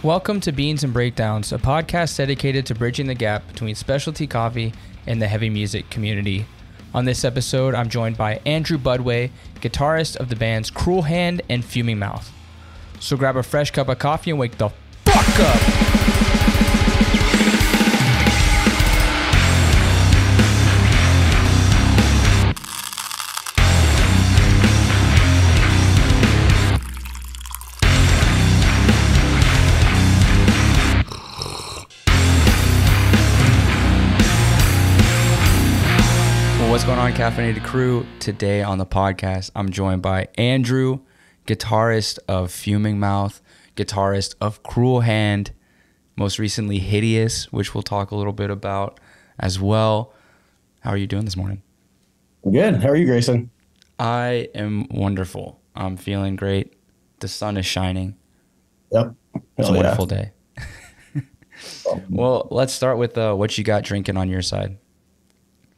Welcome to Beans and Breakdowns, a podcast dedicated to bridging the gap between specialty coffee and the heavy music community. On this episode, I'm joined by Andrew Budwey, guitarist of the bands Cruel Hand and Fuming Mouth. So grab a fresh cup of coffee and wake the fuck up! What's going on, Caffeinated Crew? Today on the podcast, I'm joined by Andrew, guitarist of Fuming Mouth, guitarist of Cruel Hand, most recently Hideous, which we'll talk a little bit about as well. How are you doing this morning? Good. How are you, Grayson? I am wonderful. I'm feeling great. The sun is shining. Yep. It's a wonderful day. Well, let's start with what you got drinking on your side.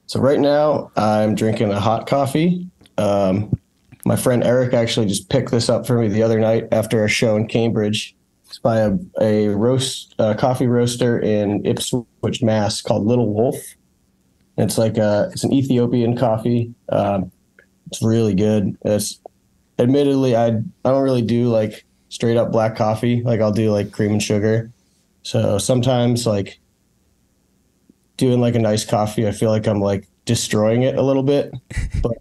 So right now I'm drinking a hot coffee. My friend Eric actually just picked this up for me the other night after a show in Cambridge. It's by a coffee roaster in Ipswich, Mass, called Little Wolf. It's it's an Ethiopian coffee. It's really good. Admittedly, I don't really do like straight up black coffee. Like I'll do like cream and sugar. So sometimes like doing like a nice coffee, I feel like I'm like destroying it a little bit, but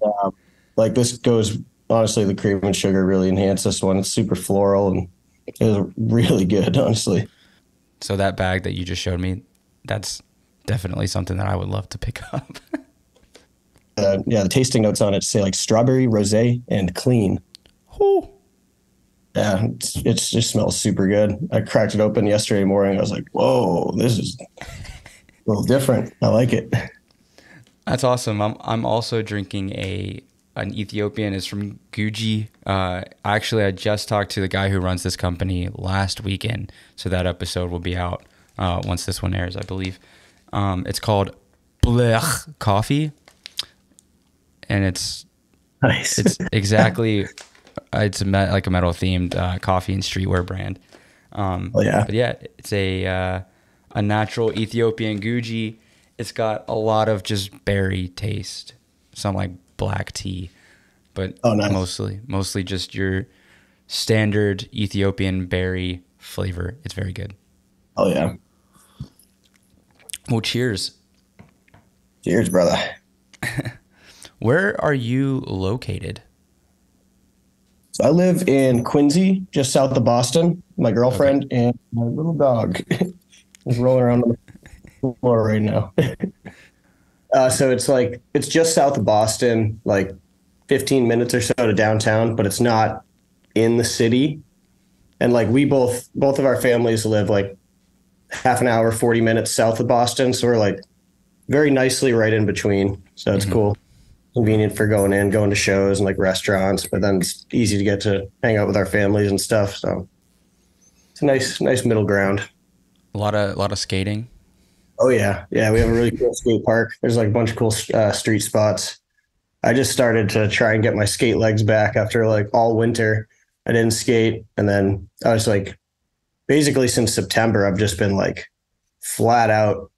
like this goes, honestly, the cream and sugar really enhance this one. It's super floral and it was really good, honestly. So that bag that you just showed me, that's definitely something that I would love to pick up. Yeah, the tasting notes on it say like strawberry, rosé, and clean. Ooh. Yeah, it just smells super good. I cracked it open yesterday morning. I was like, whoa, this is a little different. I like it. That's awesome. I'm also drinking an Ethiopian. It's from Guji. Actually, I just talked to the guy who runs this company last weekend, so that episode will be out once this one airs, I believe. It's called Blegh Coffee, and it's nice. It's exactly it's like a metal themed coffee and streetwear brand. Oh yeah, but yeah, it's a natural Ethiopian Guji. It's got a lot of just berry taste, some like black tea, but nice. mostly just your standard Ethiopian berry flavor. It's very good. Oh yeah. Well, cheers. Cheers, brother. Where are you located? So I live in Quincy, just south of Boston. My girlfriend and my little dog is rolling around on the floor right now. So it's just south of Boston, like 15 minutes or so to downtown, but it's not in the city. And like we both of our families live like half an hour, 40 minutes south of Boston. So we're like very nicely right in between. So it's cool. Convenient for going to shows and like restaurants, but then it's easy to get to hang out with our families and stuff. So it's a nice middle ground. A lot of skating. Oh yeah. Yeah. We have a really cool skate park. There's like a bunch of cool street spots. I just started to try and get my skate legs back after like all winter. I didn't skate. And then I was like, basically since September, I've just been like flat out,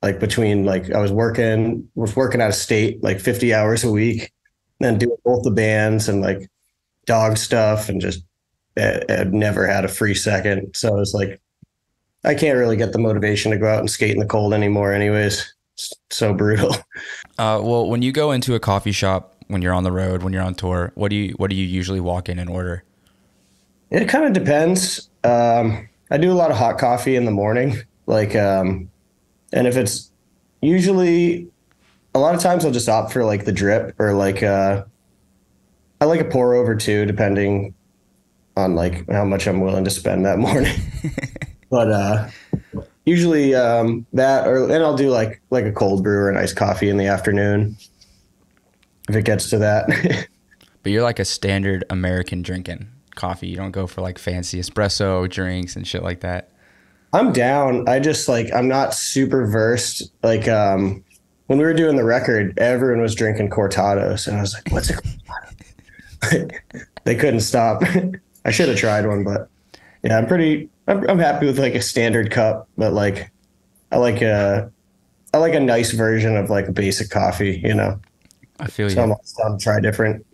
like between like I was working out of state, like 50 hours a week, then doing both the bands and like dog stuff and just I'd never had a free second. So I was like, I can't really get the motivation to go out and skate in the cold anymore anyways. It's so brutal. Well, when you go into a coffee shop, when you're on the road, when you're on tour, what do you usually walk in and order? It kind of depends. I do a lot of hot coffee in the morning. Like, and if it's usually a lot of times I'll just opt for like the drip or like, I like a pour over too, depending on like how much I'm willing to spend that morning. But usually that, and I'll do like a cold brew or an iced coffee in the afternoon if it gets to that. But you're like a standard American drinking coffee. You don't go for like fancy espresso drinks and shit like that. I'm down. I just like, I'm not super versed. Like when we were doing the record, everyone was drinking cortados and I was like, what's a cortado? They couldn't stop. I should have tried one, but yeah, I'm I'm happy with like a standard cup, but like I like a I like a nice version of like a basic coffee, you know. I feel So you. I'm try different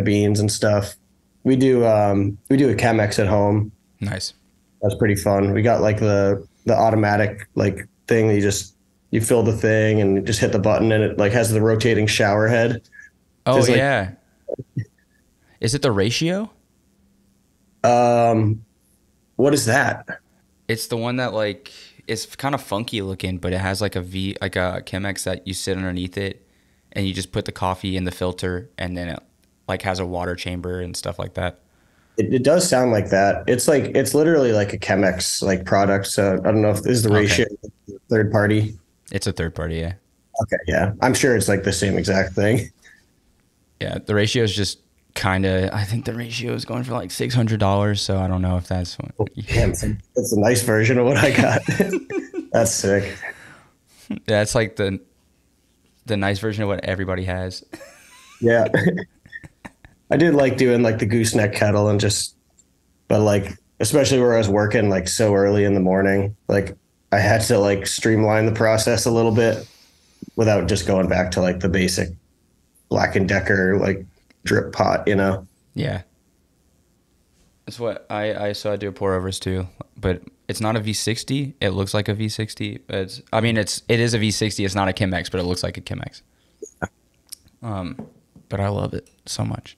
beans and stuff. We do a Chemex at home. Nice. That's pretty fun. We got like the automatic like thing that you fill the thing and just hit the button and it like has the rotating shower head. Oh Just like yeah. Is it the ratio? um what is that? It's the one that like it's kind of funky looking, but it has like a V, like a Chemex that you sit underneath it, and you just put the coffee in the filter, and then it like has a water chamber and stuff like that. It does sound like that. It's literally like a Chemex like product. So I don't know if this is the Okay, ratio third party. it's a third party. Yeah, Okay, yeah. I'm sure it's like the same exact thing. yeah. The ratio is just kind of. I think the ratio is going for like $600. So I don't know if that's. Damn, it's a nice version of what I got. That's sick. Yeah, it's like the nice version of what everybody has. Yeah. I did like doing like the gooseneck kettle and just, but like, especially where I was working like so early in the morning, like I had to like streamline the process a little bit without just going back to like the basic Black and Decker, like drip pot, you know? Yeah, that's what I so I do pour overs too, but it's not a V60. It looks like a V60. I mean it is a V60. It's not a Chemex, but it looks like a Chemex. But I love it so much.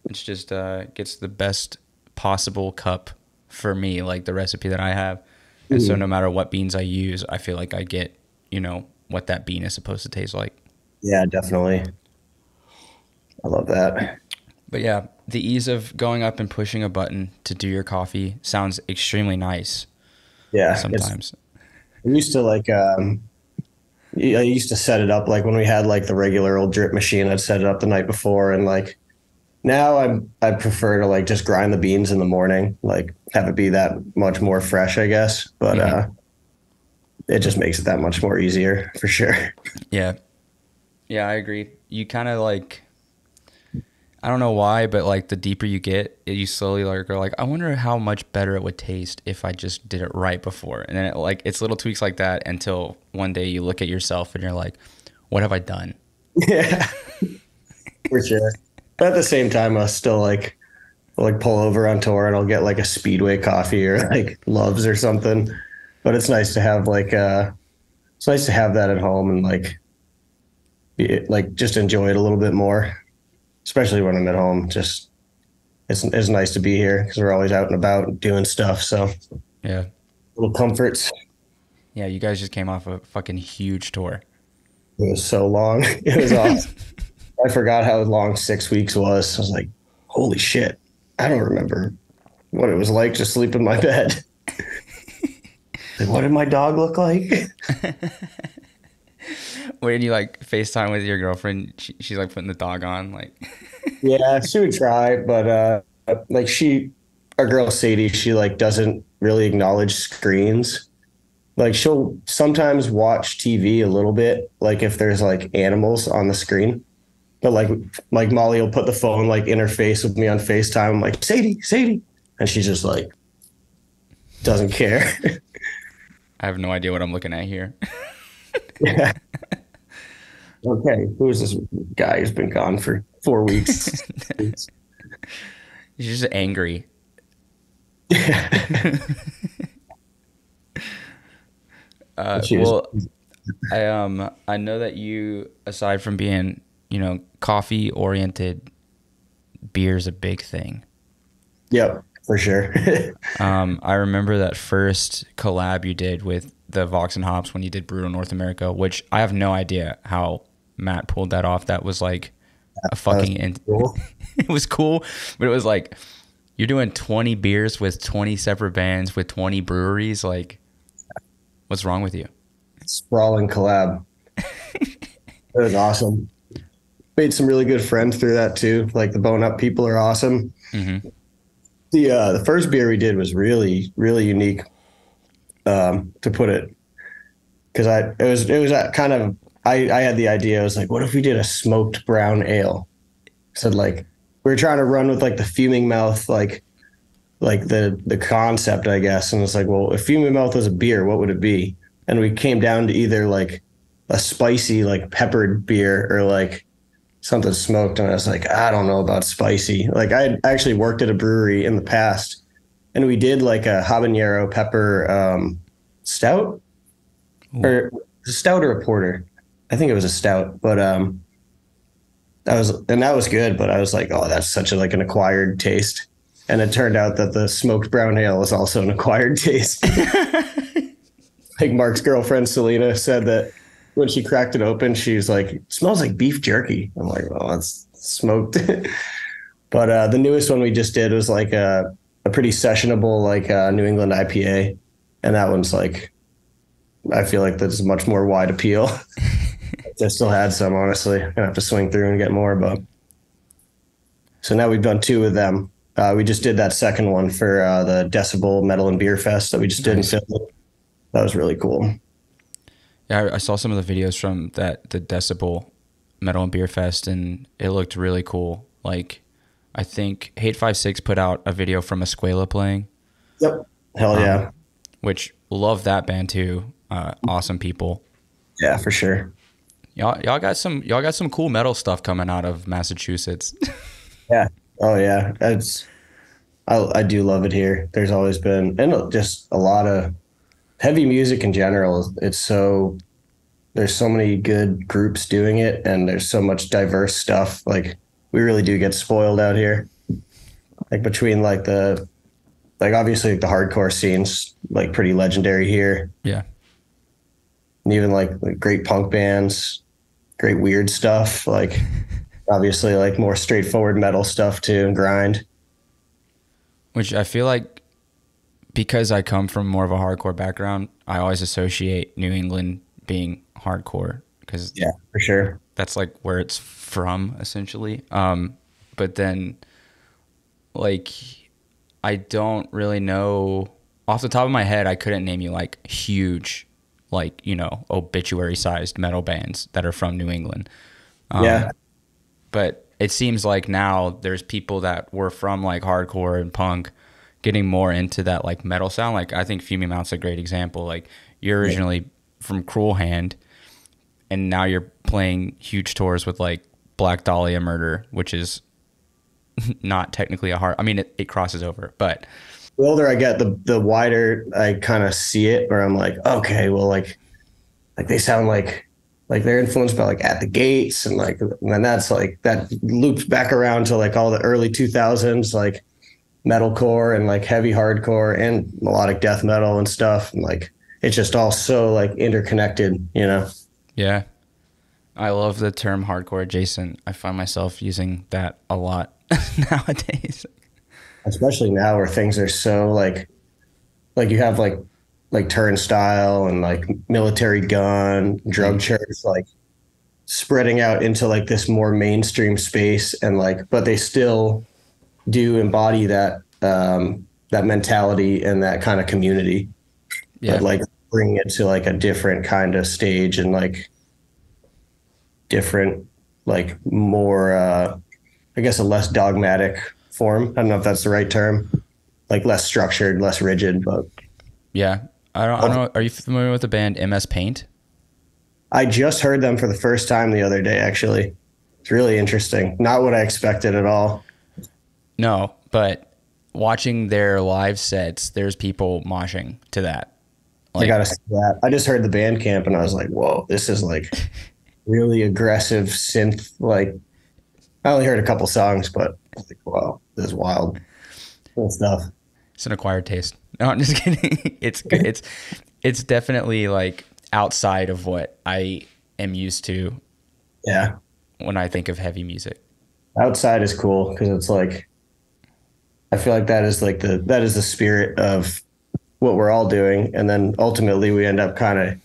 It's just gets the best possible cup for me, like the recipe that I have. And so no matter what beans I use, I feel like I get, what that bean is supposed to taste like. Yeah, definitely. I love that. But yeah, the ease of going up and pushing a button to do your coffee sounds extremely nice Yeah. sometimes. I used to like, I used to set it up like when we had like the regular old drip machine, I'd set it up the night before and like, now I prefer to like just grind the beans in the morning, like have it be that much more fresh, I guess. But it just makes it that much more easier for sure. Yeah. Yeah, I agree. You kind of like, I don't know why, but like the deeper you get, you slowly like go like, I wonder how much better it would taste if I just did it right before. And then it's little tweaks like that until one day you look at yourself and you're like, what have I done? Yeah, for sure. But at the same time, I still like pull over on tour and I'll get like a Speedway coffee or like Loves or something. But it's nice to have it's nice to have that at home and like just enjoy it a little bit more, especially when I'm at home. Just it's nice to be here because we're always out and about doing stuff. So Yeah. little comforts. Yeah, you guys just came off a fucking huge tour. It was so long. It was awesome. I forgot how long 6 weeks was. I was like, holy shit. I don't remember what it was like to sleep in my bed. Like, what did my dog look like? When you like FaceTime with your girlfriend, she's like putting the dog on, like. Yeah, she would try, but like our girl Sadie, she like doesn't really acknowledge screens. Like she'll sometimes watch TV a little bit, like if there's like animals on the screen. But like Molly will put the phone like in her face with me on FaceTime. I'm like, Sadie. And she just like doesn't care. I have no idea what I'm looking at here. Yeah. Okay. Who is this guy who's been gone for 4 weeks? She's just angry. Yeah. Well, I know that you, aside from being, coffee oriented, beer's a big thing. Yep, for sure. I remember that first collab you did with the Vox and Hops when you did Brutal North America, which I have no idea how Matt pulled that off. That was like a fucking cool. It was cool, but it was like you're doing 20 beers with 20 separate bands with 20 breweries. Like, what's wrong with you? Sprawling collab. It was awesome. Made some really good friends through that too. Like the Bone Up people are awesome. Mm-hmm. The first beer we did was really, really unique, to put it, because it was kind of I had the idea. I was like, what if we did a smoked brown ale? So like we were trying to run with like the Fuming Mouth like like the concept, I guess. And it's like, well, if Fuming Mouth was a beer, what would it be? And we came down to either like a spicy, like peppered beer or like something smoked. And I was like, I don't know about spicy. Like I actually worked at a brewery in the past and we did like a habanero pepper stout. Ooh. Or a stout or a porter. I think it was a stout, but that was good, but I was like, oh, that's such a like an acquired taste. And it turned out that the smoked brown ale was also an acquired taste. Like Mark's girlfriend Selena said that when she cracked it open, she was like, it smells like beef jerky. I'm like, well, that's smoked. But the newest one we just did was like a pretty sessionable like New England IPA. And that one's like, I feel like that's much more wide appeal. I still had some, honestly. I'm gonna have to swing through and get more, but so now we've done 2 of them. We just did that second one for the Decibel Metal and Beer Fest that we just did in Philly. That was really cool. Yeah, I saw some of the videos from the Decibel Metal and Beer Fest, and it looked really cool. Like, I think Hate 56 put out a video from Escuela playing. Yep. Hell yeah. Which, love that band too. Awesome people. Yeah, for sure. Y'all got some cool metal stuff coming out of Massachusetts. Yeah. Oh yeah. I do love it here. There's always been, and just a lot of heavy music in general. There's so many good groups doing it, and there's so much diverse stuff. Like we really do get spoiled out here. Like between like obviously like the hardcore scene's like pretty legendary here. Yeah. And even like great punk bands, great weird stuff. Like obviously like more straightforward metal stuff too, and grind. Which I feel like, because I come from more of a hardcore background, I always associate New England being hardcore, because yeah, for sure, that's like where it's from essentially. But then like I don't really know off the top of my head. I couldn't name you like huge, like, you know, obituary sized metal bands that are from New England. Yeah. But it seems like now there's people that were from like hardcore and punk getting more into that like metal sound. Like I think Fuming Mouth's a great example. Like you're originally from Cruel Hand, and now you're playing huge tours with like Black Dahlia Murder, which is not technically a hard. I mean, it crosses over, but the older I get, the wider I kind of see it. Where I'm like, okay, well, like they sound like they're influenced by like At the Gates, and then that's like that loops back around to like all the early 2000s, like metalcore and like heavy hardcore and melodic death metal and stuff, and like it's just all so like interconnected, you know. Yeah, I love the term hardcore adjacent. I find myself using that a lot nowadays, especially now where things are so like you have like Turnstile and like Military Gun, Drug Church, like spreading out into like this more mainstream space, and like, but they still do embody that that mentality and that kind of community. Yeah. But like bringing it to like a different kind of stage, and like different, like more I guess a less dogmatic form. I don't know if that's the right term. Like less structured, less rigid, but yeah. I don't know. Are you familiar with the band MS Paint? I just heard them for the first time the other day, actually. It's really interesting. Not what I expected at all. No, but watching their live sets, there's people moshing to that. Like, I gotta see that. I just heard the Bandcamp and I was like, whoa, this is like really aggressive synth. Like, I only heard a couple songs, but I was like, wow, this is wild. Cool stuff. It's an acquired taste. No, I'm just kidding. It's good. It's definitely like outside of what I am used to. Yeah. When I think of heavy music. Outside is cool because it's like, I feel like that is the spirit of what we're all doing. And then ultimately we end up kind of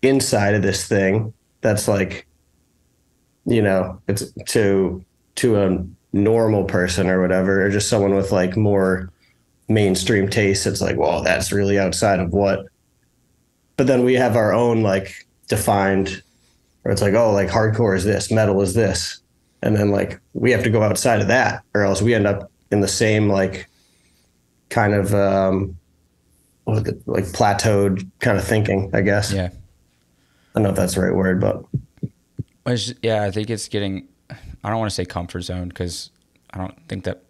inside of this thing that's like, you know, it's to a normal person or whatever, or just someone with like more mainstream taste. It's like, well, that's really outside of what, but then we have our own like defined, or it's like, oh, like hardcore is this, metal is this. And then like, we have to go outside of that, or else we end up in the same like kind of like plateaued kind of thinking, I guess. Yeah. I don't know if that's the right word, but Yeah, I think it's getting, I don't want to say comfort zone because I don't think that,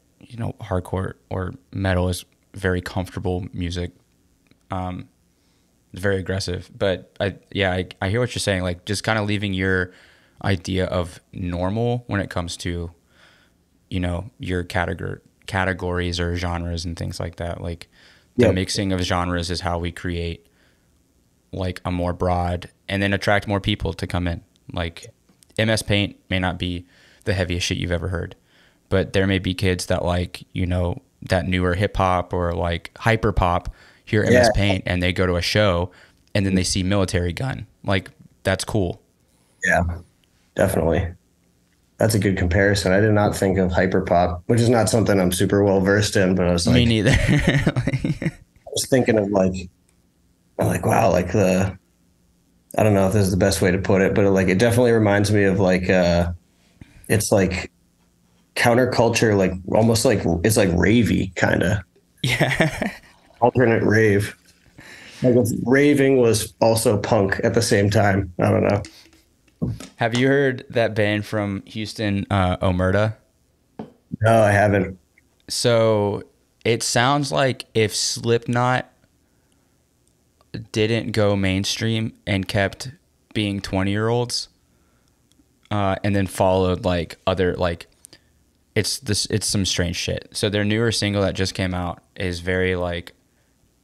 hardcore or metal is very comfortable music. It's very aggressive, but I hear what you're saying. Like just kind of leaving your idea of normal when it comes to, your categories or genres and things like that. Like the mixing of genres is how we create like a more broad and then attract more people to come in. Like MS Paint may not be the heaviest shit you've ever heard, but there may be kids that like, that newer hip hop or like hyper pop hear MS Paint and they go to a show and then they see Military Gun. Like that's cool. Yeah, definitely. That's a good comparison. I did not think of hyperpop, which is not something I'm super well versed in, but I was like, me neither. I was thinking of like wow, like I don't know if this is the best way to put it, but like it definitely reminds me of like it's like counterculture, like almost like it's like ravey kind of. Yeah. Alternate rave. Like if raving was also punk at the same time. I don't know. Have you heard that band from Houston, Omerta? No, I haven't. So it sounds like if Slipknot didn't go mainstream and kept being 20-year-olds, and then followed like other like it's some strange shit. So their newer single that just came out is very like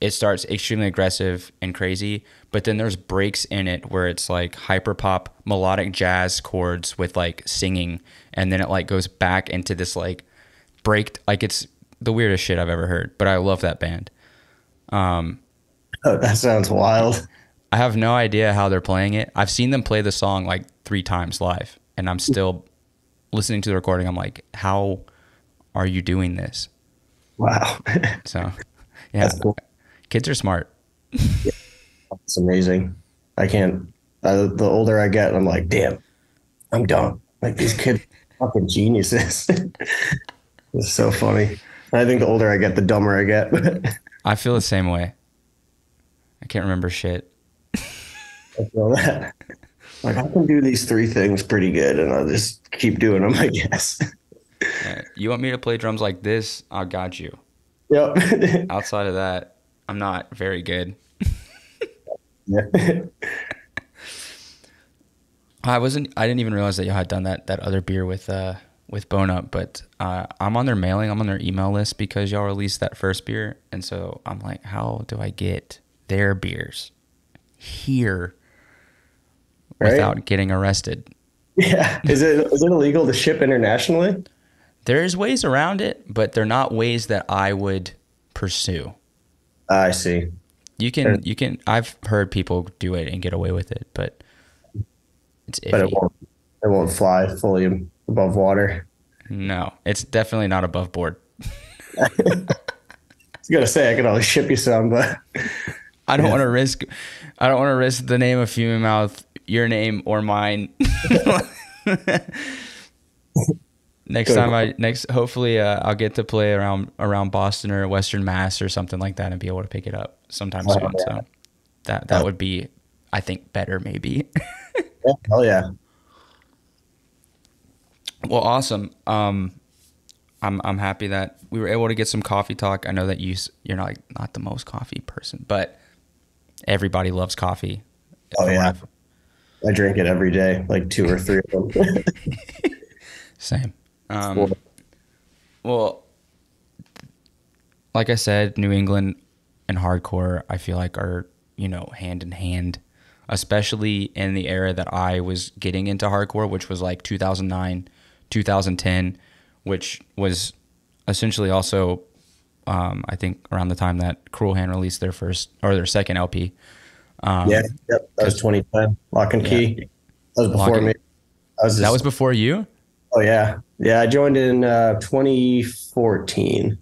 it starts extremely aggressive and crazy, but then there's breaks in it where it's like hyper pop melodic jazz chords with like singing, and then it like goes back into this like break, like it's the weirdest shit I've ever heard. But I love that band. Oh, that sounds wild. I have no idea how they're playing it. I've seen them play the song like 3 times live, and I'm still listening to the recording. I'm like, how are you doing this? Wow. So, yeah, cool. Kids are smart. Yeah, it's amazing. I can't. The older I get, I'm like, damn, I'm dumb. Like these kids, are fucking geniuses. It's so funny. I think the older I get, the dumber I get. I feel the same way. I can't remember shit. I feel that. Like I can do these 3 things pretty good, and I'll just keep doing them, I guess. You want me to play drums like this? I got you. Yep. Outside of that, I'm not very good. Yeah. I didn't even realize that you had done that other beer with Bone Up, but I'm on their mailing, I'm on their email list because y'all released that first beer, and so I'm like, how do I get their beers here without getting arrested? Yeah. Is it illegal to ship internationally? There's ways around it, but they're not ways that I would pursue. I see. You can. I've heard people do it and get away with it, but it's iffy. But it won't fly fully above water. No, it's definitely not above board. I was gonna say I could always ship you some, but I don't want to risk. I don't want to risk the name of Fuming Mouth, your name or mine. Hopefully I'll get to play around Boston or Western Mass or something like that and be able to pick it up sometime soon. Yeah. So that would be, I think, better maybe. Yeah, hell yeah. Well, awesome. I'm happy that we were able to get some coffee talk. I know that you're not the most coffee person, but everybody loves coffee. Oh yeah, I drink it every day, like 2 or 3 of them. Same. Well, like I said, New England and hardcore, I feel like are, hand in hand, especially in the era that I was getting into hardcore, which was like 2009, 2010, which was essentially also, I think around the time that Cruel Hand released their second LP. That was 2010. Lock and Key. That was before me. That was before you? Oh yeah. Yeah, I joined in 2014.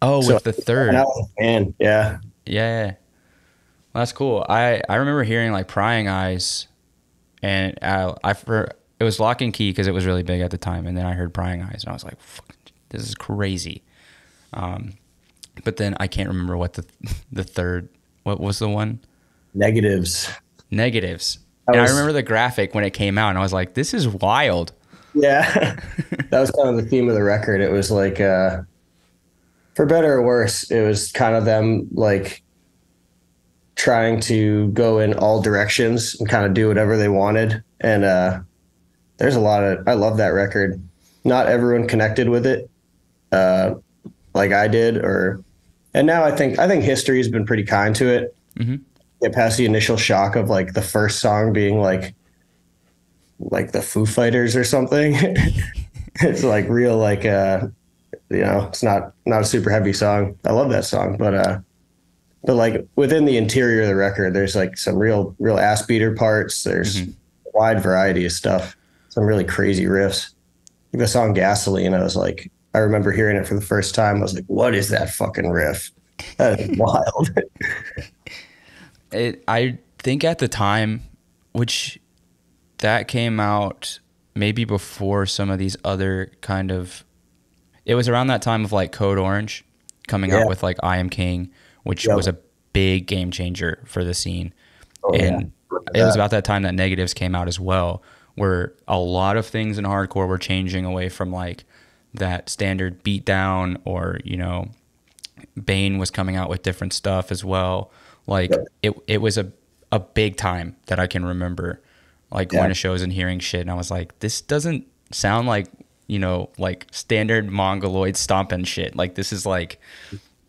Oh, so with the third. And yeah. Yeah. Well, that's cool. I remember hearing like Prying Eyes, and it was Lock and Key because it was really big at the time, and then I heard Prying Eyes and I was like, fuck, this is crazy. But then I can't remember what the third, what was the one? Negatives. Negatives. And I remember the graphic when it came out, and I was like, this is wild. Yeah. That was kind of the theme of the record. It was like, for better or worse, it was kind of them like trying to go in all directions and kind of do whatever they wanted. And there's a lot of, I love that record. Not everyone connected with it like I did, and now I think history has been pretty kind to it. Mm-hmm. Get past the initial shock of like the first song being like the Foo Fighters or something. It's like real, like, it's not a super heavy song. I love that song, but like within the interior of the record, there's like some real ass beater parts. There's a wide variety of stuff. Some really crazy riffs. Like the song Gasoline, I remember hearing it for the first time. I was like, what is that fucking riff? That is wild. I think at the time, which that came out maybe before some of these other kind of, it was around that time of like Code Orange coming out with like I Am King, which was a big game changer for the scene. And it was about that time that Negatives came out as well, where a lot of things in hardcore were changing away from like that standard beatdown, or, Bane was coming out with different stuff as well. Like it was a big time that I can remember, like going to shows and hearing shit. And I was like, this doesn't sound like, like standard mongoloid stomping shit. Like this is like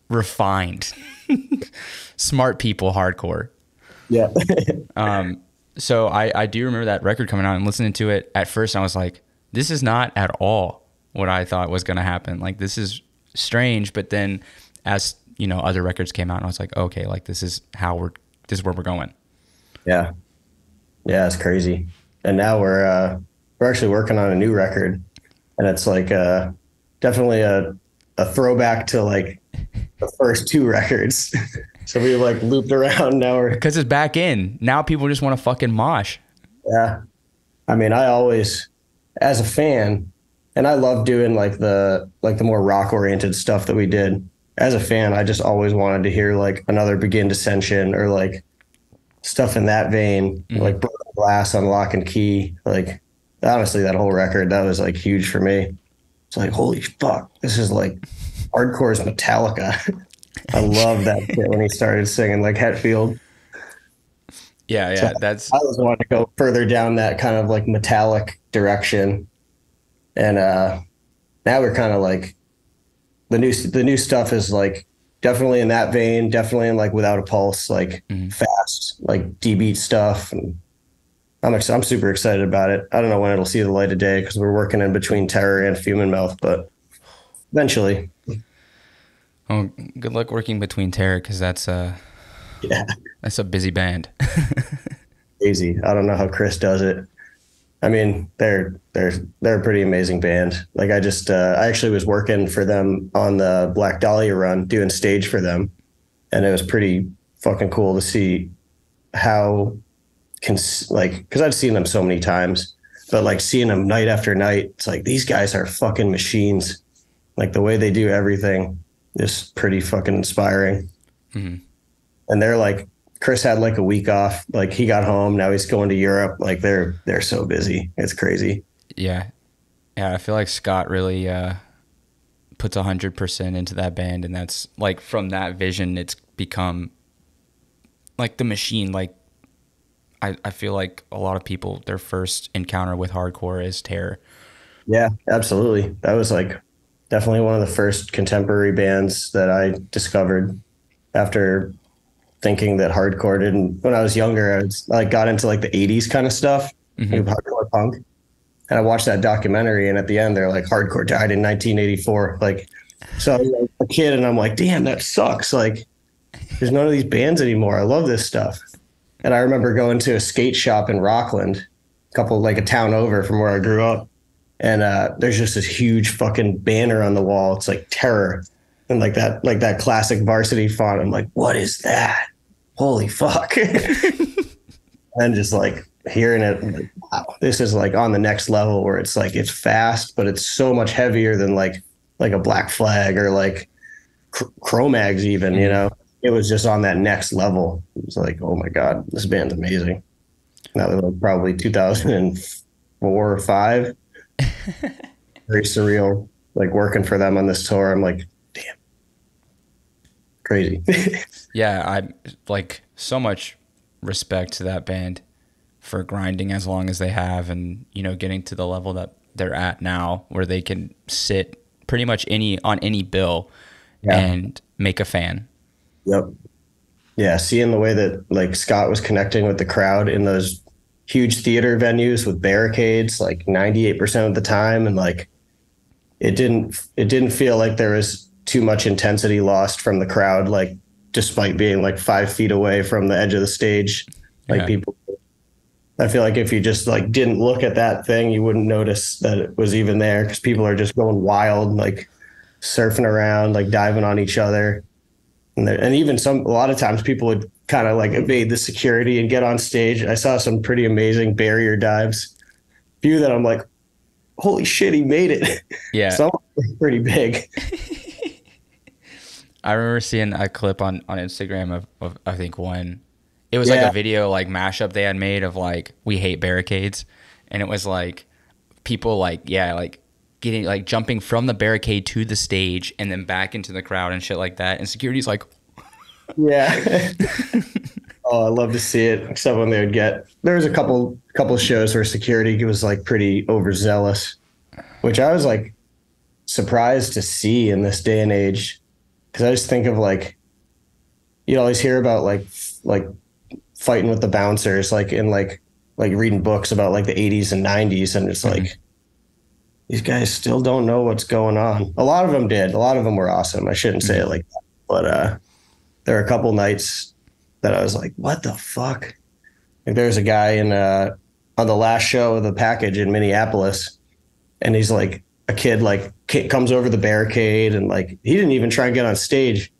refined, smart people hardcore. Yeah. So I do remember that record coming out and listening to it at first. I was like, this is not at all what I thought was going to happen. Like this is strange. But then as other records came out, and I was like, okay, like this is where we're going. Yeah. Yeah. It's crazy. And now we're actually working on a new record, and it's like, definitely a throwback to like the first two records. So we like looped around now. Because it's back in. Now people just want to fucking mosh. Yeah. I mean, I always, as a fan, and I love doing like the more rock oriented stuff that we did. As a fan, I just always wanted to hear like another Begin Dissension, or like stuff in that vein, like Broken Glass on Lock and Key. Like honestly, that whole record, that was like huge for me. It's like, holy fuck, this is like hardcore's Metallica. I love that shit when he started singing like Hetfield. Yeah, So I always wanted to go further down that kind of like metallic direction. And now we're kind of like, the new stuff is like definitely in that vein, definitely in like Without a Pulse, like fast, like D-beat stuff. And I'm super excited about it. I don't know when it'll see the light of day, because we're working in between Terror and Fuming Mouth, but eventually. Oh, good luck working between Terror, because that's a busy band. Crazy. I don't know how Chris does it. I mean, they're a pretty amazing band. Like I actually was working for them on the Black Dahlia run, doing stage for them, and it was pretty fucking cool to see how because I've seen them so many times, but like seeing them night after night, it's like these guys are fucking machines. Like the way they do everything is pretty fucking inspiring. Mm-hmm. And they're like, Chris had like a week off. Like he got home. Now he's going to Europe. Like they're so busy. It's crazy. Yeah. I feel like Scott really puts 100% into that band, and that's like from that vision, it's become like the machine. Like I feel like a lot of people, their first encounter with hardcore is Terror. Yeah, absolutely. That was like definitely one of the first contemporary bands that I discovered after thinking that hardcore didn't. When I was younger, I got into like the 80s kind of stuff, hardcore punk. And I watched that documentary, and at the end, they're like, hardcore died in 1984. Like, so I was a kid, and I'm like, damn, that sucks. Like, there's none of these bands anymore. I love this stuff. And I remember going to a skate shop in Rockland, a town over from where I grew up. And there's just this huge fucking banner on the wall. It's like Terror, and like that classic Varsity font. I'm like, what is that? Holy fuck. And just like hearing it, I'm like, wow, this is like on the next level, where it's like, it's fast, but it's so much heavier than like a Black Flag or like Cro-Mags even, you know, it was just on that next level. It was like, oh my God, this band's amazing. That was like probably 2004 or 5. Very surreal, like working for them on this tour. I'm like, damn, crazy. Yeah, I like so much respect to that band for grinding as long as they have, and you know, getting to the level that they're at now where they can sit pretty much on any bill and make a fan. Yep. Yeah, seeing the way that like Scott was connecting with the crowd in those huge theater venues with barricades like 98% of the time, and like it didn't feel like there was too much intensity lost from the crowd, like despite being like 5 feet away from the edge of the stage. Like people, I feel like if you just like didn't look at that thing, you wouldn't notice that it was even there, because people are just going wild, like surfing around, like diving on each other. And even a lot of times people would kind of like evade the security and get on stage. I saw some pretty amazing barrier dives. Few that I'm like, holy shit, he made it. Yeah. Some pretty big. I remember seeing a clip on Instagram of I think one. It was like a video like mashup they had made of like "We Hate Barricades," and it was like people like getting like jumping from the barricade to the stage and then back into the crowd and shit like that. And security's like, yeah. Oh, I love to see it. Except when they would there was a couple shows where security was like pretty overzealous, which I was like surprised to see in this day and age. Cause I just think of like, you always hear about like fighting with the bouncers, like in like reading books about like the 80s and 90s. And it's like, these guys still don't know what's going on. A lot of them did. A lot of them were awesome. I shouldn't say it like that, but there were a couple nights that I was like, what the fuck? Like there's a guy on the last show of the package in Minneapolis, and he's like, a kid like comes over the barricade, and like he didn't even try and get on stage.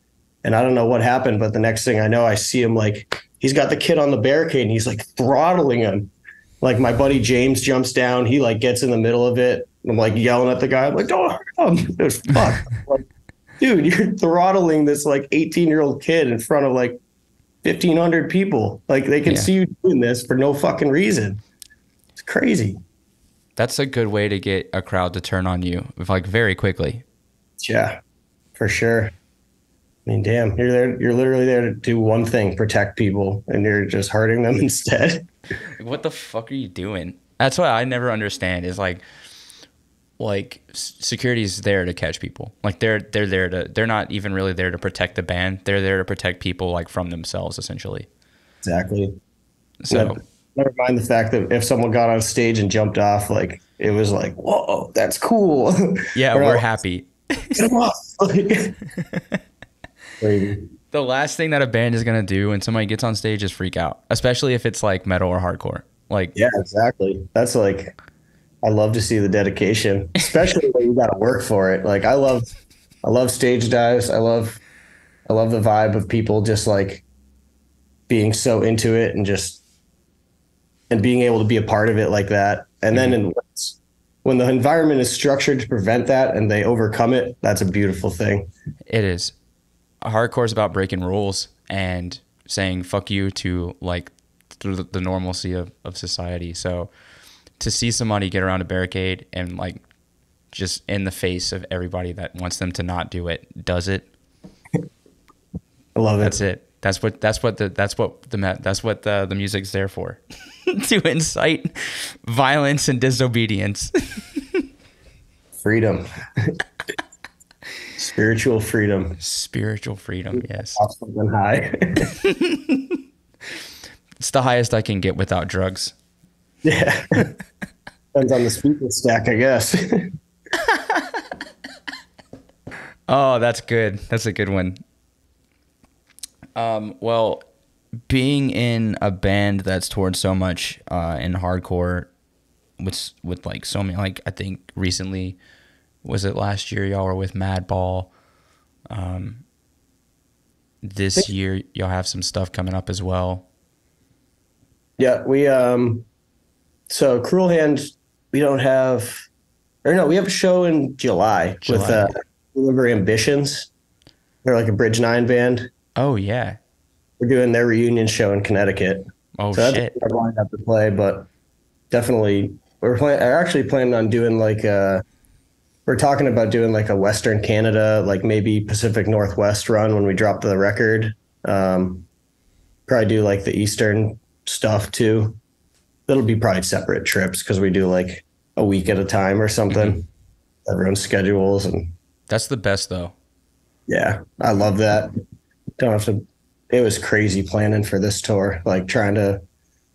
And I don't know what happened, but the next thing I know, I see him like, he's got the kid on the barricade and he's like throttling him. Like my buddy James jumps down, he like gets in the middle of it. I'm like yelling at the guy. I'm like, don't hurt him. It was fuck. Like, dude, you're throttling this like 18-year-old kid in front of like 1,500 people. Like they can see you doing this for no fucking reason. It's crazy. That's a good way to get a crowd to turn on you, like very quickly. Yeah, for sure. I mean, damn, you're literally there to do one thing, protect people, and you're just hurting them instead. What the fuck are you doing? That's what I never understand is like security is there to catch people. Like they're not even really there to protect the band. They're there to protect people like from themselves, essentially. Exactly. So never mind the fact that if someone got on stage and jumped off, like it was like, whoa, that's cool. Yeah, we're happy. Get them off. Crazy. The last thing that a band is gonna do when somebody gets on stage is freak out, especially if it's like metal or hardcore. Like, yeah, exactly. That's like, I love to see the dedication, especially when you got to work for it. Like I love stage dives. I love the vibe of people just like being so into it and being able to be a part of it like that. And then when the environment is structured to prevent that and they overcome it, that's a beautiful thing. It is. Hardcore is about breaking rules and saying fuck you to like the normalcy of society. So to see somebody get around a barricade and like just in the face of everybody that wants them to not do it, does it. I love it. That's it. That's what the music's there for. To incite violence and disobedience. Freedom. Spiritual freedom. Spiritual freedom, yes. Off something high. It's the highest I can get without drugs. Yeah. Depends on the speaker stack, I guess. Oh, that's good. That's a good one. Well, being in a band that's toured so much in hardcore with like so many, like I think recently, was it last year y'all were with Madball? This year y'all have some stuff coming up as well. Yeah, we so Cruel Hand, we have a show in July. With Deliver Ambitions. They're like a Bridge 9 band. Oh yeah. We're doing their reunion show in Connecticut. Oh So that's shit. what I lined up to play, but definitely I actually planned on doing like we're talking about doing like a Western Canada, like maybe Pacific Northwest run when we drop the record. Um, Probably do like the Eastern stuff too. It'll be probably separate trips because we do like a week at a time or something. Everyone's schedules and That's the best though. yeah, I love that. Don't have to. It was crazy planning for this tour, like trying to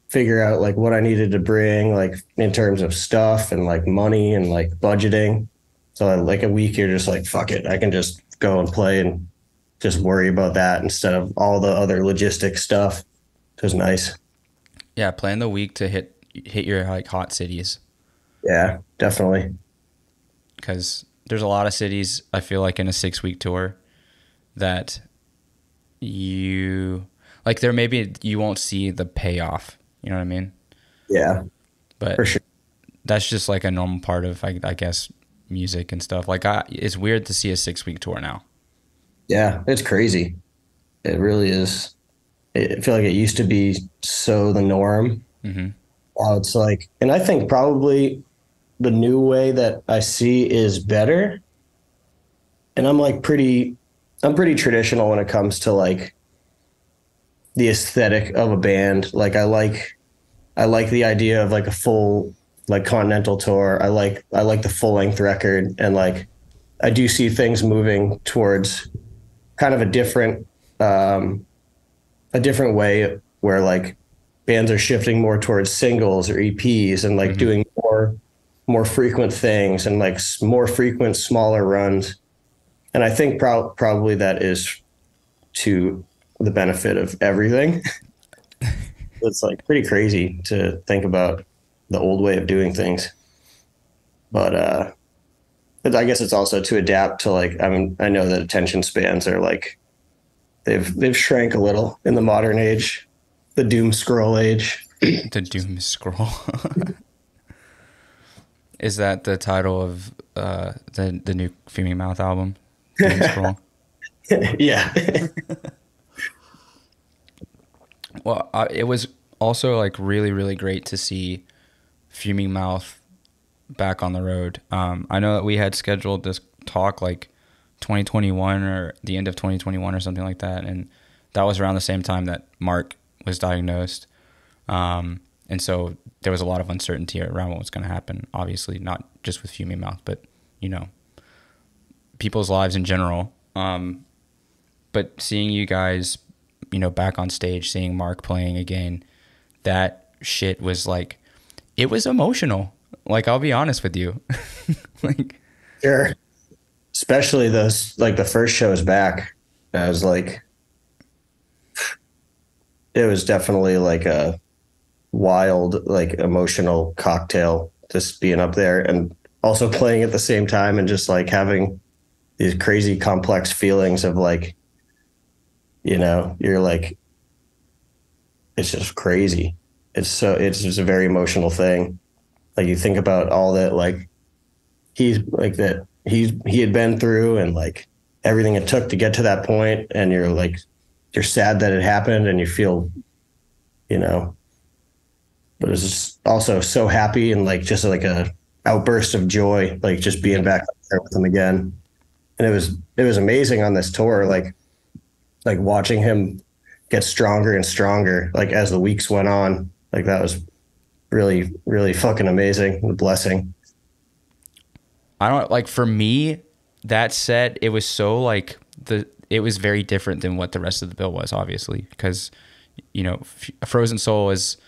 figure out like what I needed to bring, like in terms of stuff and like money and like budgeting. So like a week, you're just like, fuck it, I can just go and play and just worry about that instead of all the other logistic stuff. It was nice. Yeah, plan the week to hit your like hot cities, Yeah, definitely. because there's a lot of cities I feel like in a 6 week tour that you like there maybe you won't see the payoff. You know what I mean? Yeah, But for sure. that's just like a normal part of I guess music and stuff. Like it's weird to see a 6 week tour now. Yeah, it's crazy. It really is. I feel like it used to be so the norm. Hmm. Now it's like, and I think probably the new way that I see is better. And I'm pretty traditional when it comes to like the aesthetic of a band. Like I like the idea of like a full like continental tour. I like the full length record, and like I do see things moving towards kind of a different way where like bands are shifting more towards singles or EPs and like doing more frequent things and like more frequent smaller runs. And I think probably that is to the benefit of everything. It's like pretty crazy to think about the old way of doing things. But I guess it's also to adapt to like, I mean, I know that attention spans are like they've shrank a little in the modern age, the doom scroll age. The doom scroll. Is that the title of the new Fuming Mouth album? Doom scroll. Yeah. Well, it was also like really, really great to see Fuming Mouth back on the road. I know that we had scheduled this talk like 2021 or the end of 2021 or something like that, and that was around the same time that Mark was diagnosed. And so there was a lot of uncertainty around what was going to happen. Obviously, not just with Fuming Mouth, but you know, people's lives in general. But seeing you guys, you know, back on stage, seeing Mark playing again, that shit was like, it was emotional. Like, I'll be honest with you. Like, Sure. Especially those like the first shows back. I was like, it was definitely like a wild, like emotional cocktail just being up there and also playing at the same time and just like having these crazy complex feelings of like, you know, you're like, it's just crazy. It's just a very emotional thing. Like you think about all that, like he's like that he had been through and like everything it took to get to that point, and you're sad that it happened and you feel, you know, but it's just also so happy and like just like a outburst of joy, like just being back up there with him again. And it was amazing on this tour, like watching him get stronger and stronger, like as the weeks went on. Like that was really, really fucking amazing. A blessing. I don't like, for me, that set, it was so like it was very different than what the rest of the bill was, obviously, because, you know, Frozen Soul is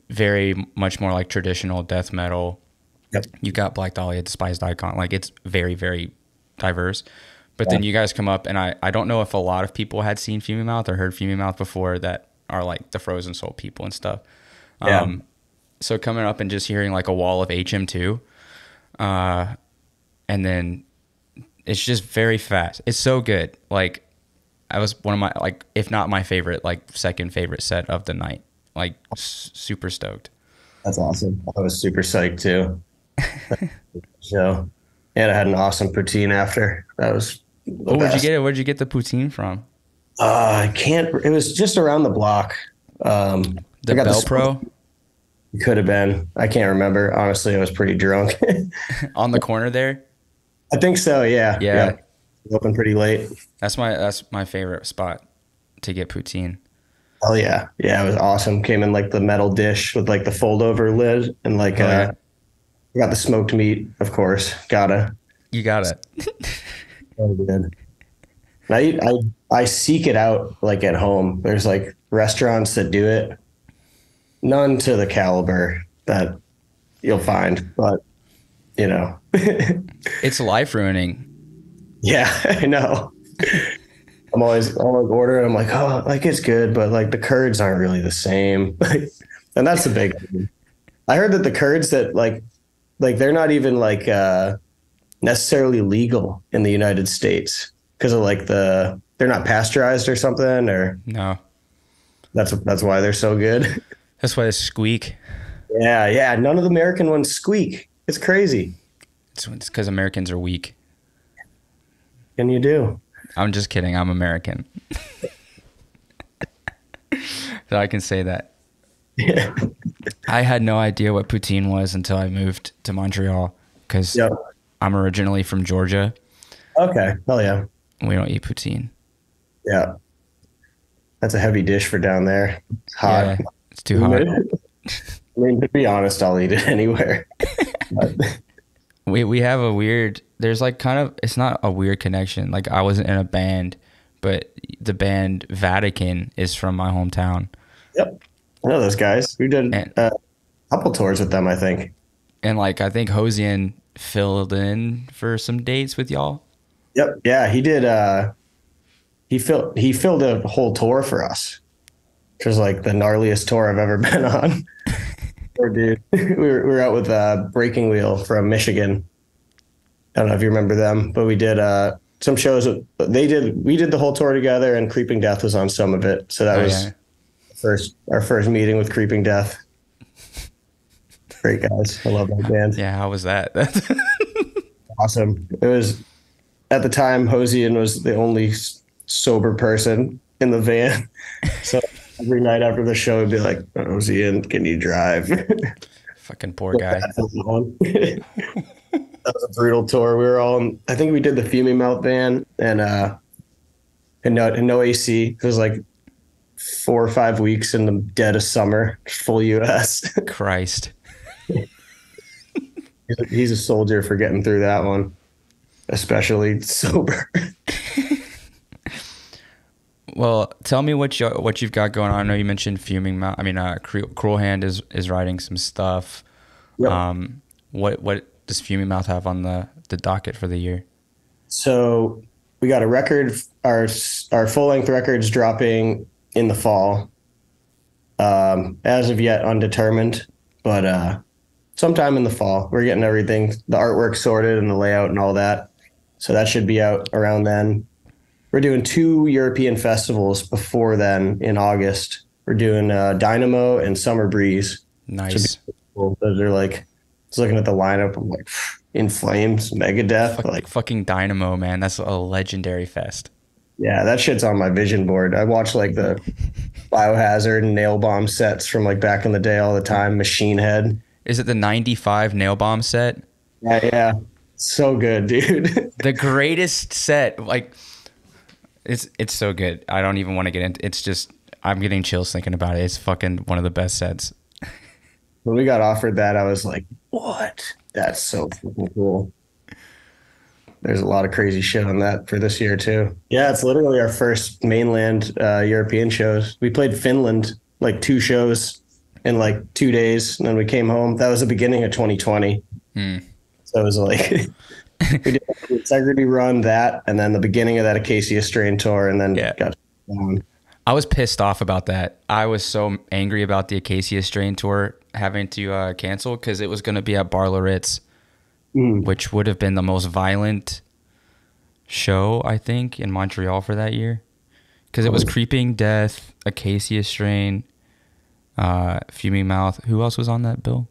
very much more like traditional death metal. Yep. You got Black Dahlia, Despised Icon, like it's very, very diverse. But then you guys come up, and I don't know if a lot of people had seen Fuming Mouth or heard Fuming Mouth before that are like the Frozen Soul people and stuff. Yeah. So coming up and just hearing like a wall of HM2, and then it's just very fast. It's so good. Like, I was one of my, like, if not my favorite, like second favorite set of the night. Like, super stoked. That's awesome. I was super psyched too. So, and I had an awesome poutine after. That was the Oh, where'd you best. get it? Where'd you get the poutine from? I can't. It was just around the block. I The got Bell the. Pro Could have been. I can't remember. Honestly, I was pretty drunk. on the corner there. I think so. Yeah. Yeah, Yep. Open pretty late. that's my favorite spot to get poutine. Oh yeah. Yeah. It was awesome. Came in like the metal dish with like the fold over lid and like Oh yeah, I got the smoked meat, of course. Gotta. you got it. So good. I seek it out like at home. There's like restaurants that do it. None to the caliber that you'll find, but you know. It's life ruining. Yeah, I know. I'm always ordering. I'm like, oh, like it's good, but like the curds aren't really the same. And that's the big thing. I heard that the curds that like they're not even like necessarily legal in the United States because of like they're not pasteurized or something, or No, that's why they're so good. that's why they squeak. Yeah, yeah. None of the American ones squeak. It's crazy. It's because Americans are weak. Can you do? I'm just kidding. I'm American, so I can say that. Yeah. I had no idea what poutine was until I moved to Montreal because Yep. I'm originally from Georgia. Okay. Hell yeah. We don't eat poutine. Yeah. That's a heavy dish for down there. It's hot. Yeah, it's too hot. I mean, to be honest, I'll eat it anywhere. But, We have a weird. There's like kind of. It's not a weird connection. Like I wasn't in a band, but the band Vatican is from my hometown. yep. I know those guys. We did And a couple tours with them, I think. and like I think Hosian filled in for some dates with y'all. Yep. Yeah, he did. He filled a whole tour for us, which was like the gnarliest tour I've ever been on. Poor dude. We were out with Breaking Wheel from Michigan. I don't know if you remember them, but we did some shows. We did the whole tour together, and Creeping Death was on some of it. So that was our first meeting with Creeping Death. Great guys. I love that band. Yeah, how was that? Awesome. It was at the time Hosian was the only sober person in the van. So every night after the show, he'd be like, Hosian, can you drive? Fucking poor guy. That was a brutal tour. We were all, I think we did the Fuming Mouth van and no AC. It was like 4 or 5 weeks in the dead of summer, full US. Christ. He's a soldier for getting through that one, especially sober. Well, tell me what you've got going on. I know you mentioned Fuming Mouth. I mean, Cruel Hand is writing some stuff. Yep. What does Fuming Mouth have on the docket for the year? So we got a record. Our full length record's dropping in the fall. As of yet, undetermined, but sometime in the fall. We're getting everything, the artwork sorted and the layout and all that. So that should be out around then. We're doing 2 European festivals before then in August. We're doing Dynamo and Summer Breeze. Nice. Cool. Those are like, just looking at the lineup, I'm like, In Flames, Megadeth. Like, Fucking Dynamo, man. That's a legendary fest. yeah, that shit's on my vision board. I watch like the Biohazard and Nail Bomb sets from like back in the day all the time. Machine Head. Is it the 95 Nail Bomb set? Yeah, yeah. So good, dude. The greatest set. Like, it's so good. I don't even want to get into. It's just I'm getting chills thinking about it. It's fucking one of the best sets. When we got offered that, I was like, what? That's so fucking cool. There's a lot of crazy shit on that for this year too. Yeah, it's literally our first mainland European shows. We played Finland like 2 shows in like 2 days, and then we came home. That was the beginning of 2020. So it was like we did the Integrity Run, that, and then the beginning of that Acacia Strain tour, and then got on. I was pissed off about that. I was so angry about the Acacia Strain tour having to cancel because it was going to be at Bar Loritz, which would have been the most violent show, I think, in Montreal for that year. Because it was Creeping Death, Acacia Strain, Fuming Mouth. Who else was on that bill?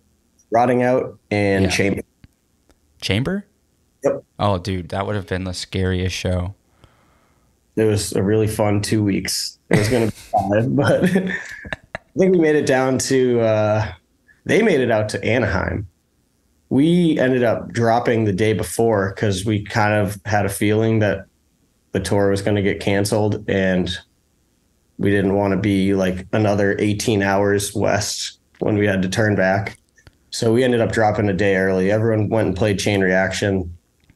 Rotting Out and Chamber. Chamber? Yep. Oh, dude, that would have been the scariest show. It was a really fun 2 weeks. It was going to be 5, but I think we made it down to, they made it out to Anaheim. We ended up dropping the day before because we kind of had a feeling that the tour was going to get canceled and we didn't want to be like another 18 hours west when we had to turn back. So we ended up dropping a day early. Everyone went and played Chain Reaction.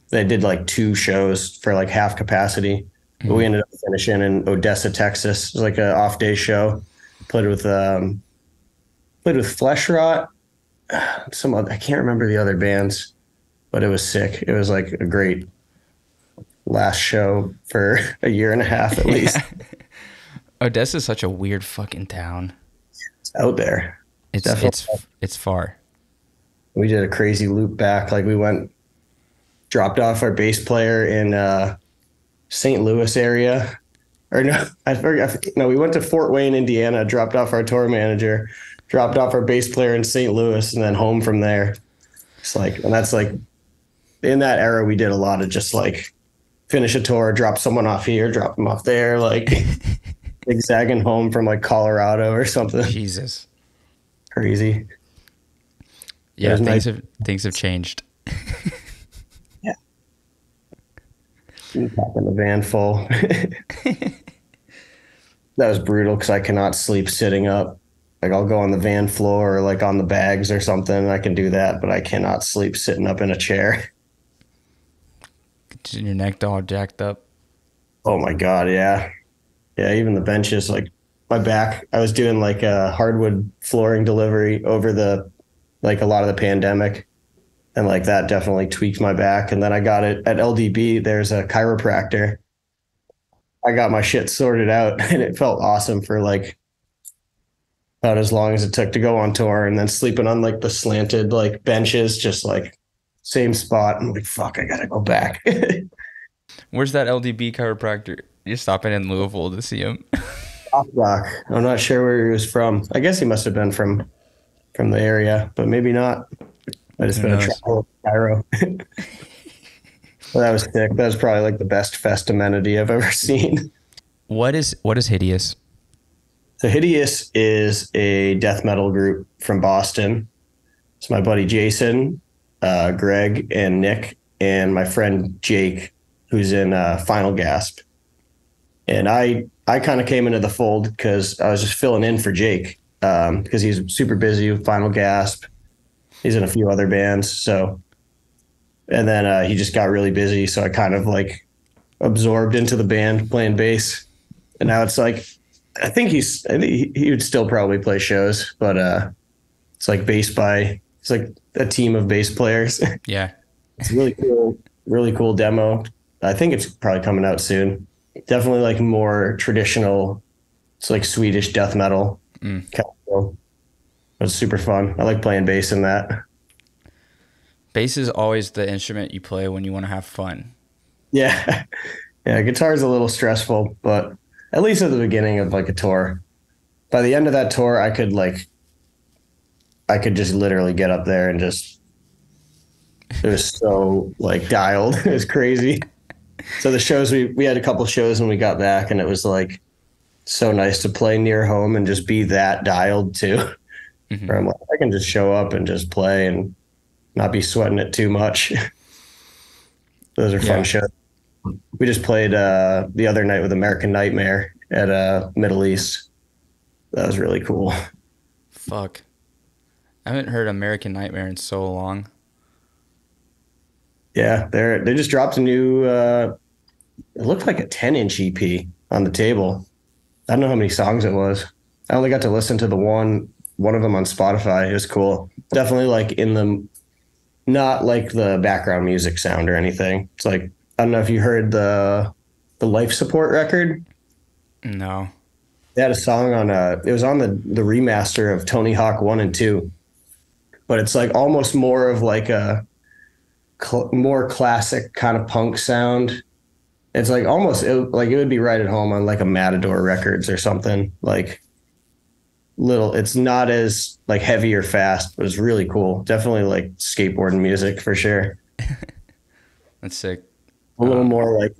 They did like 2 shows for like half capacity. But we ended up finishing in Odessa, Texas. It was like an off day show. Played with Flesh Rot. Some other, I can't remember the other bands, but it was sick. It was like a great last show for a year and a half at least. Odessa is such a weird fucking town. It's out there. It's far. We did a crazy loop back. Like we dropped off our bass player in St. Louis area. Or no, I forgot. No, we went to Fort Wayne, Indiana, dropped off our tour manager, dropped off our bass player in St. Louis, and then home from there. It's like, and that's like, in that era, we did a lot of just like finish a tour, drop someone off here, drop them off there, like zigzagging home from like Colorado or something. Jesus. Crazy. Yeah, things have changed. Yeah. Packing the van full. That was brutal because I cannot sleep sitting up. Like I'll go on the van floor or like on the bags or something. I can do that, but I cannot sleep sitting up in a chair. Your neck all jacked up. Oh my God, yeah. Yeah, even the benches, like my back, I was doing like a hardwood flooring delivery over like a lot of the pandemic. And like that definitely tweaked my back. And then I got it at LDB. There's a chiropractor. I got my shit sorted out and it felt awesome for like about as long as it took to go on tour, and then sleeping on like the slanted like benches, just like same spot. I'm like, fuck, I gotta go back. Where's that LDB chiropractor? You're stopping in Louisville to see him. Rock. I'm not sure where he was from. I guess he must have been from the area, but maybe not. I just been a travel Cairo. Well, that was sick. That was probably like the best fest amenity I've ever seen. What is Hideous? So Hideous is a death metal group from Boston. It's my buddy Jason, Greg, and Nick, and my friend Jake, who's in Final Gasp. And I kind of came into the fold because I was just filling in for Jake because he's super busy with Final Gasp. He's in a few other bands. So, and then he just got really busy. So I kind of like absorbed into the band playing bass. And now it's like, I think he would still probably play shows, but it's like it's like a team of bass players. Yeah. It's really cool demo. I think it's probably coming out soon. Definitely like more traditional. It's like Swedish death metal. Kind of. It's super fun. I like playing bass in that. Bass is always the instrument you play when you want to have fun. Yeah. Yeah. Guitar's a little stressful, but at least at the beginning of like a tour. By the end of that tour, I could just literally get up there and just, it was so like dialed. It was crazy. So the shows, we had a couple shows when we got back, and it was like so nice to play near home and just be that dialed too. Mm-hmm. Where I'm like, I can just show up and just play and not be sweating it too much. Those are fun shows. We just played the other night with American Nightmare at Middle East. That was really cool. Fuck. I haven't heard American Nightmare in so long. Yeah, they just dropped a new, it looked like a 10-inch EP on the table. I don't know how many songs it was. I only got to listen to the one of them on Spotify. It was cool. Definitely like not like the background music sound or anything. It's like, I don't know if you heard the Life Support record. No. They had a song on it was on the remaster of Tony Hawk 1 and 2. But it's like almost more of like a more classic kind of punk sound. It's like almost it would be right at home on like a Matador Records or something. Like it's not as like heavy or fast, but it's really cool. Definitely like skateboarding music for sure. That's sick. A little more like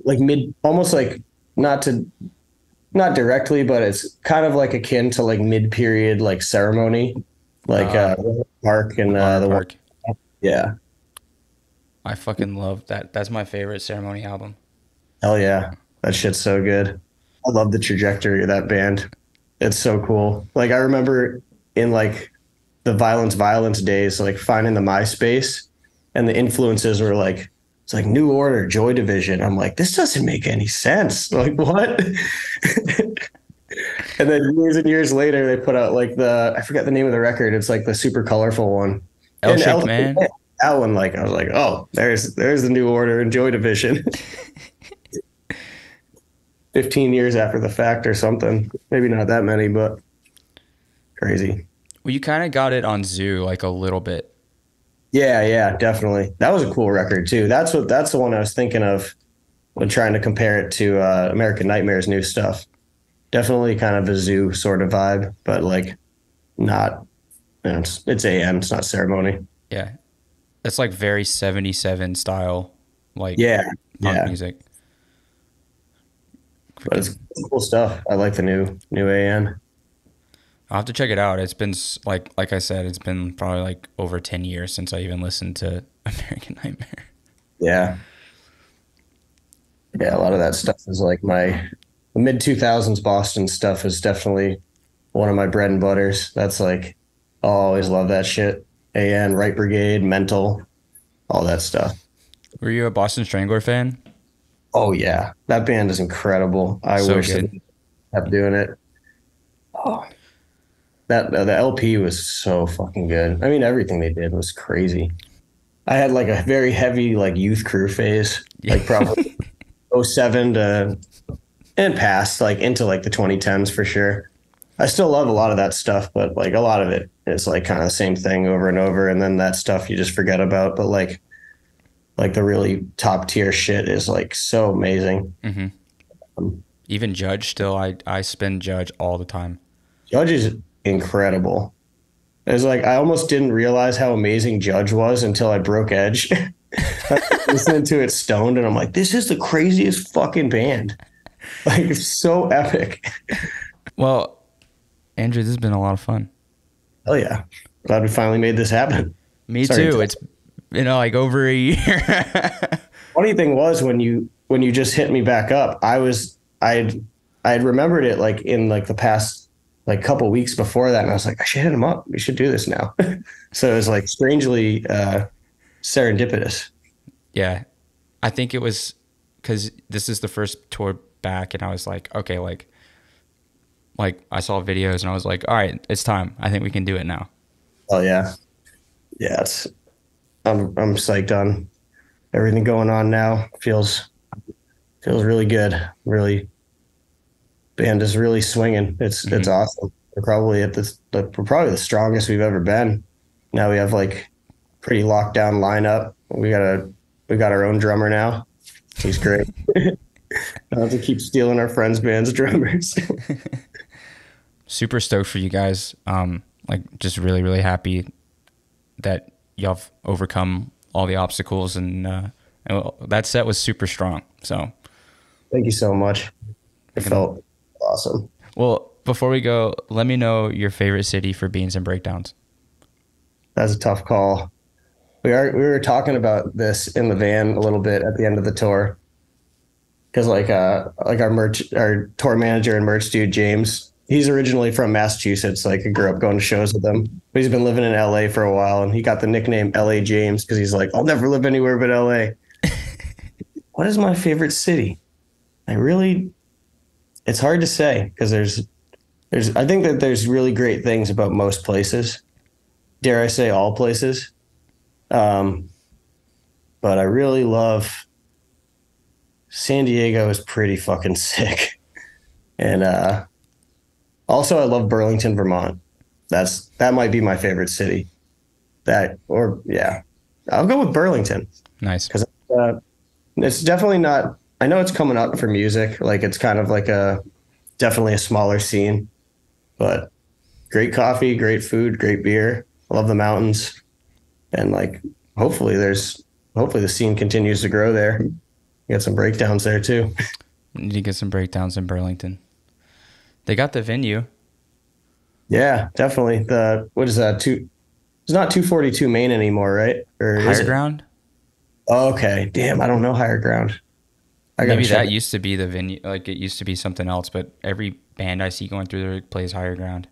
almost like not directly, but it's kind of like akin to like mid-period like ceremony, like Park and the Park. yeah. I fucking love that. That's my favorite Ceremony album. Hell yeah. That shit's so good. I love the trajectory of that band. It's so cool. Like I remember in like the Violence days, like finding the MySpace and the influences were like, it's like New Order, Joy Division. I'm like, this doesn't make any sense. Like what? And then years and years later, they put out like I forget the name of the record. It's like the super colorful one. L-Shaped Man. That one, like I was like, oh, there's the New Order and Joy Division. 15 years after the fact or something. Maybe not that many, but crazy. Well, you kind of got it on Zoo like a little bit. Yeah, definitely. That was a cool record too. That's the one I was thinking of when trying to compare it to American Nightmare's new stuff. Definitely kind of a Zoo sort of vibe, but like not, it's AM, it's not Ceremony. Yeah. It's like very 77 style, like punk music. But it's cool stuff. I like the new AN. I'll have to check it out. It's been like I said, it's been probably like over 10 years since I even listened to American Nightmare. Yeah. Yeah, a lot of that stuff is like the mid 2000s Boston stuff is definitely one of my bread and butters. That's like, I'll always love that shit. AN, Right Brigade, Mental, all that stuff. Were you a Boston Strangler fan? Oh yeah, that band is incredible. I wish they kept doing it. Oh, the LP was so fucking good. I mean, everything they did was crazy. I had like a very heavy like Youth Crew phase, like probably 07 to and past, like into like the 2010s for sure. I still love a lot of that stuff, but like a lot of it is like kind of the same thing over and over, and then that stuff you just forget about. But like the really top tier shit is like so amazing. Mm-hmm. Even Judge still, I spin Judge all the time. Judge is incredible. It's like I almost didn't realize how amazing Judge was until I broke Edge. Listening to it stoned, and I'm like, this is the craziest fucking band. Like it's so epic. Well, Andrew, this has been a lot of fun. Hell yeah. Glad we finally made this happen. Me too. It's like over a year. Funny thing was when you just hit me back up, I'd remembered it like in like the past like couple weeks before that, and I was like, I should hit him up. We should do this now. So it was like strangely serendipitous. Yeah. I think it was because this is the first tour back, and I was like, okay, like I saw videos and I was like, all right, it's time. I think we can do it now. Oh yeah. Yeah, I'm psyched on everything going on now. Feels really good. Really, band is really swinging. It's awesome. We're probably we're probably the strongest we've ever been. Now we have like pretty locked down lineup. We got our own drummer now. He's great. I have to keep stealing our friends' band's drummers. Super stoked for you guys. Like just really, really happy that y'all have overcome all the obstacles, and that set was super strong. So thank you so much. It felt awesome. Well, before we go, let me know your favorite city for Beans and Breakdowns. That's a tough call. We were talking about this in the van a little bit at the end of the tour, because like our tour manager and merch dude James, he's originally from Massachusetts. Like I grew up going to shows with him, but he's been living in LA for a while, and he got the nickname LA James because he's like, I'll never live anywhere but LA. What is my favorite city? It's hard to say, because I think that there's really great things about most places. Dare I say all places? But I really love San Diego. Is pretty fucking sick. And also I love Burlington, Vermont. That might be my favorite city. I'll go with Burlington. Nice. Because it's definitely not, I know it's coming up for music. Like it's kind of like definitely a smaller scene, but great coffee, great food, great beer. I love the mountains. And like, hopefully the scene continues to grow there. Get some breakdowns there too. We need to get some breakdowns in Burlington. They got the venue. Yeah, definitely. What is that? It's not 242 Main anymore, right? Or is Higher it? Ground? Oh, okay. Damn, I don't know Higher Ground. I gotta Maybe check that it. used to be the venue. Like it used to be something else, but every band I see going through there plays Higher Ground.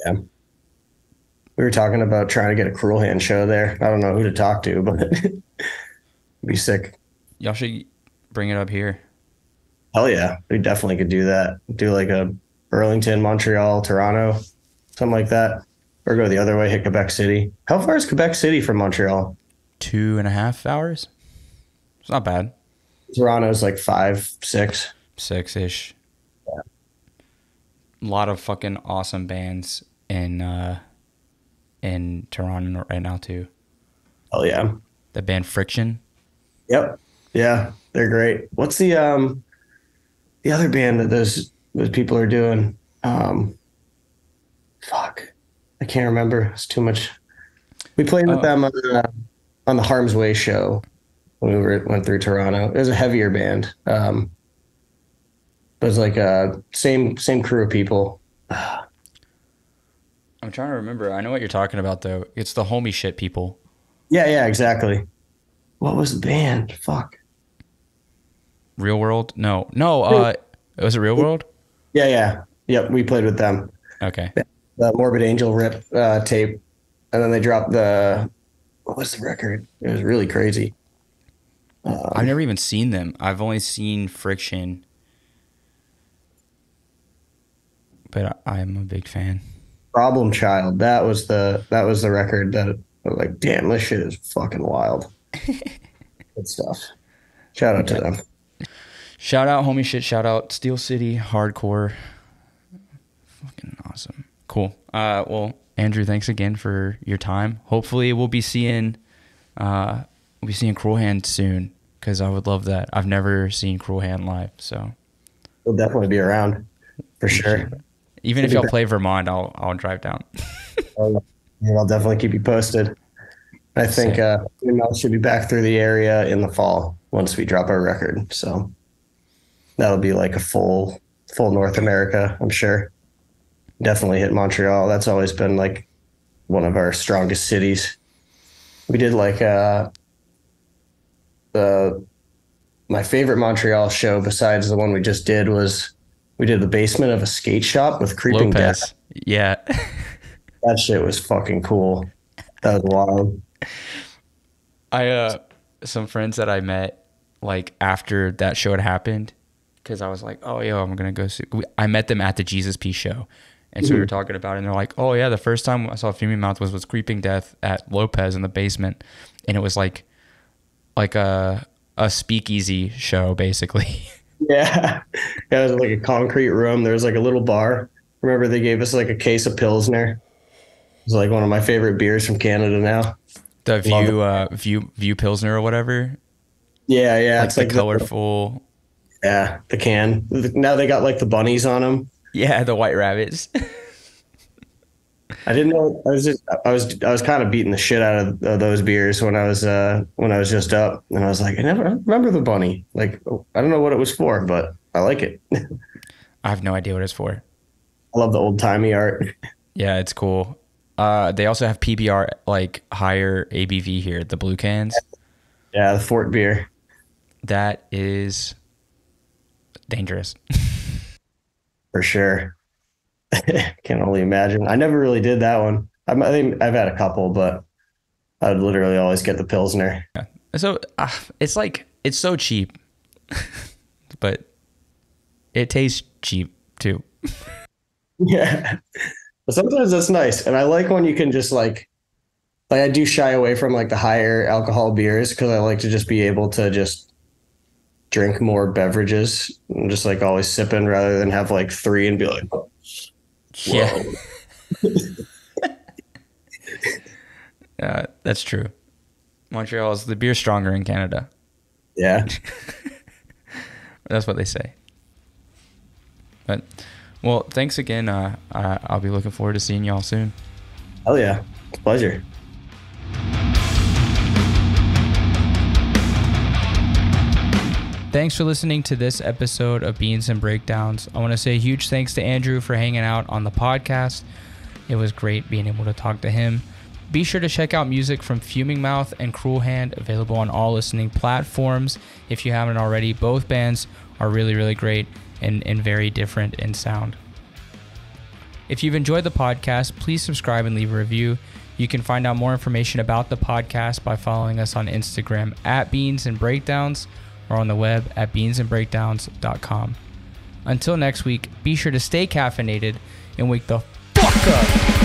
Yeah. We were talking about trying to get a Cruel Hand show there. I don't know who to talk to, but it'd be sick. Y'all should bring it up here. Hell yeah. We definitely could do that. Do like a Burlington, Montreal, Toronto, something like that. Or go the other way, hit Quebec City. How far is Quebec City from Montreal? 2.5 hours. It's not bad. Toronto's like 5, 6. 6-ish. Yeah. A lot of fucking awesome bands in Toronto right now too. Hell yeah. The band Friction. Yep. Yeah, they're great. What's the other band that those people are doing? Fuck. I can't remember. It's too much. We played with them on the Harm's Way show when we went through Toronto. It was a heavier band. But it was like same crew of people. I'm trying to remember. I know what you're talking about though. It's the Homie Shit people. Yeah, exactly. What was the band? Fuck. Real World? No. Was it Real World? Yeah. Yep, we played with them. Okay. The Morbid Angel rip tape, and then they dropped what was the record? It was really crazy. I've never even seen them. I've only seen Friction, but I'm a big fan. Problem Child. That was the record that I was like, damn, this shit is fucking wild. Good stuff. Shout out to them. Shout out Homie Shit. Shout out Steel City Hardcore. Fucking awesome. Cool. Well, Andrew, thanks again for your time. Hopefully we'll be seeing Cruel Hand soon, because I would love that. I've never seen Cruel Hand live, so We'll definitely be around for sure. Even if y'all play Vermont, I'll drive down. I'll definitely keep you posted. I think Fuming Mouth should be back through the area in the fall once we drop our record. So that'll be like a full North America, I'm sure. Definitely hit Montreal. That's always been like one of our strongest cities. We did like my favorite Montreal show besides the one we just did was we did the basement of a skate shop with Creeping Death. Yeah. That shit was fucking cool. That was wild. Some friends that I met like after that show had happened, because I was like, oh, yo, I'm going to go see. I met them at the Jesus Peace show. And so we were talking about it, and they're like, oh, yeah, the first time I saw Fuming Mouth was Creeping Death at Lopez in the basement. And it was like a speakeasy show, basically. Yeah. It was like a concrete room. There was like a little bar. Remember they gave us like a case of Pilsner. It was like one of my favorite beers from Canada now. The View Pilsner or whatever. Yeah. Like the colorful. The can. Now they got like the bunnies on them. Yeah, the white rabbits. I didn't know. I was kind of beating the shit out of those beers when I was just up, and I was like, I remember the bunny. Like, I don't know what it was for, but I like it. I have no idea what it's for. I love the old timey art. Yeah, it's cool. They also have PBR, like higher ABV here, the blue cans. Yeah, the Fort beer. That is dangerous. For sure. Can only imagine. I never really did that one. I think I've had a couple, but I'd literally always get the Pilsner. Yeah. So it's like, it's so cheap, but it tastes cheap too. Yeah. But sometimes that's nice. And I like when you can just like I do shy away from like the higher alcohol beers because I like to just be able to just drink more beverages and just like always sipping rather than have like 3 and be like, whoa. Yeah. That's true. Montreal's the beer stronger in Canada. Yeah. That's what they say. But well, thanks again. I'll be looking forward to seeing y'all soon. Hell yeah. It's a pleasure. Thanks for listening to this episode of Beans and Breakdowns. I want to say a huge thanks to Andrew for hanging out on the podcast. It was great being able to talk to him. Be sure to check out music from Fuming Mouth and Cruel Hand, available on all listening platforms. If you haven't already, both bands are really, really great and very different in sound. If you've enjoyed the podcast, please subscribe and leave a review. You can find out more information about the podcast by following us on Instagram at Beans and Breakdowns or on the web at beansandbreakdowns.com. Until next week, be sure to stay caffeinated and wake the fuck up.